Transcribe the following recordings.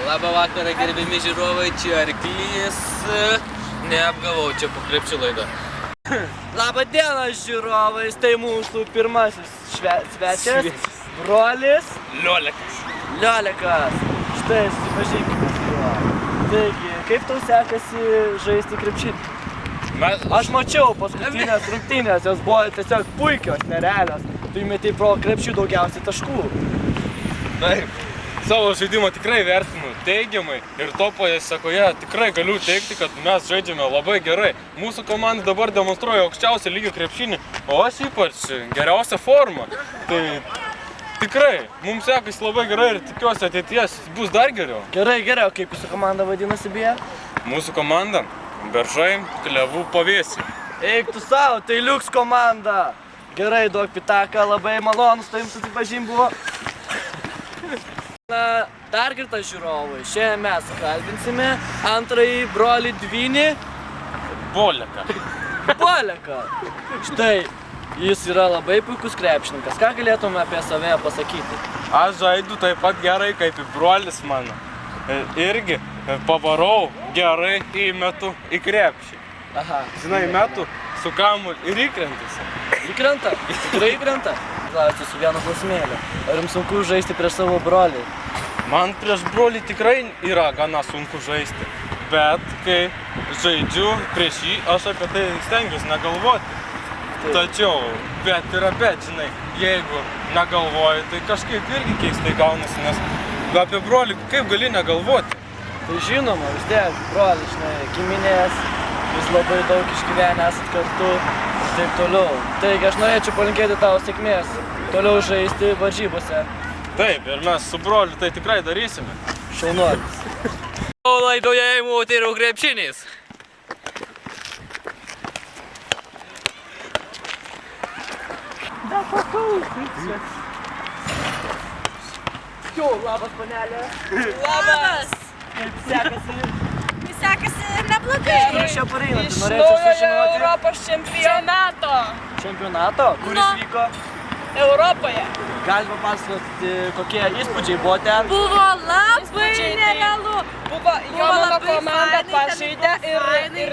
Labą vakarą, gerbimi žiūrovai, čia Arklys. Neapgavau, čia po krepšių laida. Labą dieną, žiūrovai, tai mūsų pirmasis svečias, brolis Liolekas. Štai, susipažinkime su juo. Taigi, kaip tau sekasi žaisti krepšinį? Aš mačiau paskutinės rungtynės, jos buvo tiesiog puikios, nerealios. Tu įmetei pro krepšį daugiausiai taškų. Taip, savo žaidimą tikrai vertinu teigiamai ir to pasekoje tikrai galiu teigti, kad mes žaidžiame labai gerai. Mūsų komanda dabar demonstruoja aukščiausią lygio krepšinį, o aš ypač geriausią formą. Tai tikrai, mums sekasi labai gerai ir tikiuosi ateities bus dar geriau. Gerai, o kaip jūsų komanda vadinasi beje? Mūsų komanda Beržai Klevų pavėsį. Eik tu savo, tai Liuks komanda. Gerai, duok pitaką, labai malonus tavim susipažint buvo. Na, dar kartą žiūrovai, šiandien mes kalbinsime antrąjį brolį Dvynį Boleką. Štai, jis yra labai puikus krepšininkas. Ką galėtume apie save pasakyti? Aš žaidu taip pat gerai kaip ir brolis mano. Irgi pavarau gerai, įmetu į krepšį. Aha. Žinai, metu su kamuoliu ir įkrentas. Įkrenta? Tikrai įkrenta? Klausiu su vienu klausimėliu. Ar jums sunku žaisti prieš savo brolį? Man prieš brolį tikrai yra gana sunku žaisti. Bet kai žaidžiu prieš jį, aš apie tai stengiuosi negalvoti. Tačiau, bet yra bet, žinai, jeigu negalvoji, tai kažkaip irgi keistai gaunasi, nes apie brolį kaip gali negalvoti? Tai žinoma, vis tiek, brolis, žinai, giminės, jūs labai daug išgyvenę esat kartu ir taip toliau. Taigi aš norėčiau palinkėti tau sėkmės, toliau žaisti varžybose. Taip, ir mes su broliu tai tikrai darysime. Šaunuolis. Laidoje moterų krepšinis. Jo, labas, panelė. Labas! Kaip sekasi? Sekasi neblogai. Iš čia pareinat, Iš norėčiau naujojo sužinoti. Europos čempionato Čempionato? Kuris vyko? Europoje. Galima pasakoti, kokie įspūdžiai buvo ten? Buvo labai nerealu. Jo mano komanda pažaidė ir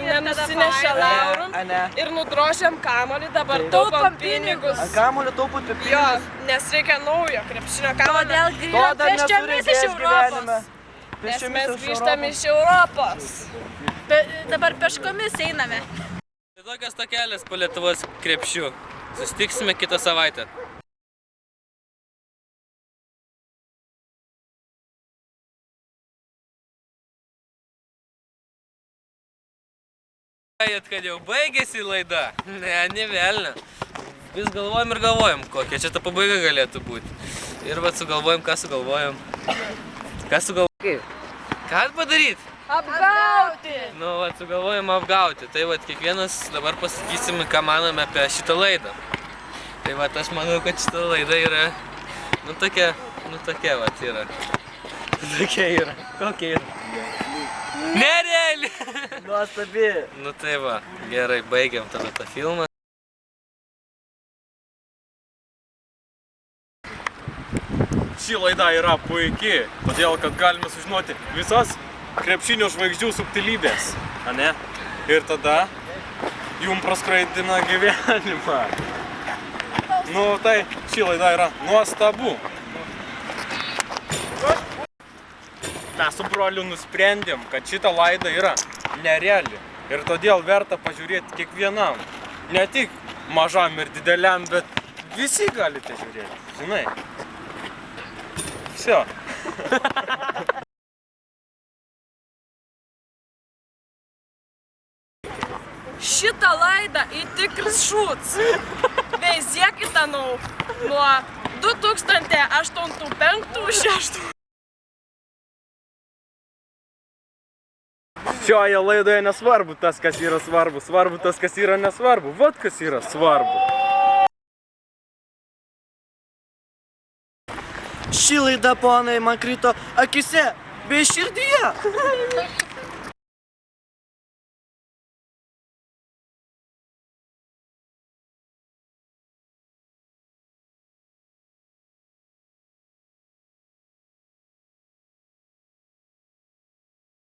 nenusinešė laurų Ane. ir nudrožėm kamuolį, dabar taupam pinigus. Ant kamuolio taupot Jo, pinigus? nes reikia naujo krepšinio kamuolio. Todėl To grįžom dar pėsčiomis iš nesureikės gyvenime. Europos. Nes mes grįžtam iš Europos. Dabar peškomis einame. Tai tokios takelės po Lietuvos krepšių. Susitiksime kitą savaitę. Kad jau baigėsi laida. Ne velnio. Vis galvojam, kokia čia ta pabaiga galėtų būti. Ir vat sugalvojam, ką sugalvojam. Ką padaryt? Apgauti! Nu, vat sugalvojam apgauti. Tai vat kiekvienas dabar pasakysim, ką manome apie šitą laidą. Tai vat aš manau, kad šita laida yra, tokia vat yra. Tokia yra. Kokia yra? Nereali! Nuostabi. Nu tai va, gerai, baigiam tada tą filmą. Ši laida yra puikiai, todėl kad galime sužinoti visas krepšinio žvaigždžių subtilybės, ane? Ir tada jum praskraidina gyvenimą. Nu tai ši laida yra nuostabu. Mes su broliu nusprendėm, kad šita laida yra nereali ir todėl verta pažiūrėti kiekvienam. Ne tik mažam ir dideliam, bet visi galite žiūrėti, žinai. Всё. Šitą laidą į tikras šūts. Veizėkite nuo 2008-2005-2006. Šioje laidoje nesvarbu tas, kas yra svarbu, svarbu tas, kas yra nesvarbu. Vat kas yra svarbu. Ši laida, ponai, man krito akise bei širdyje.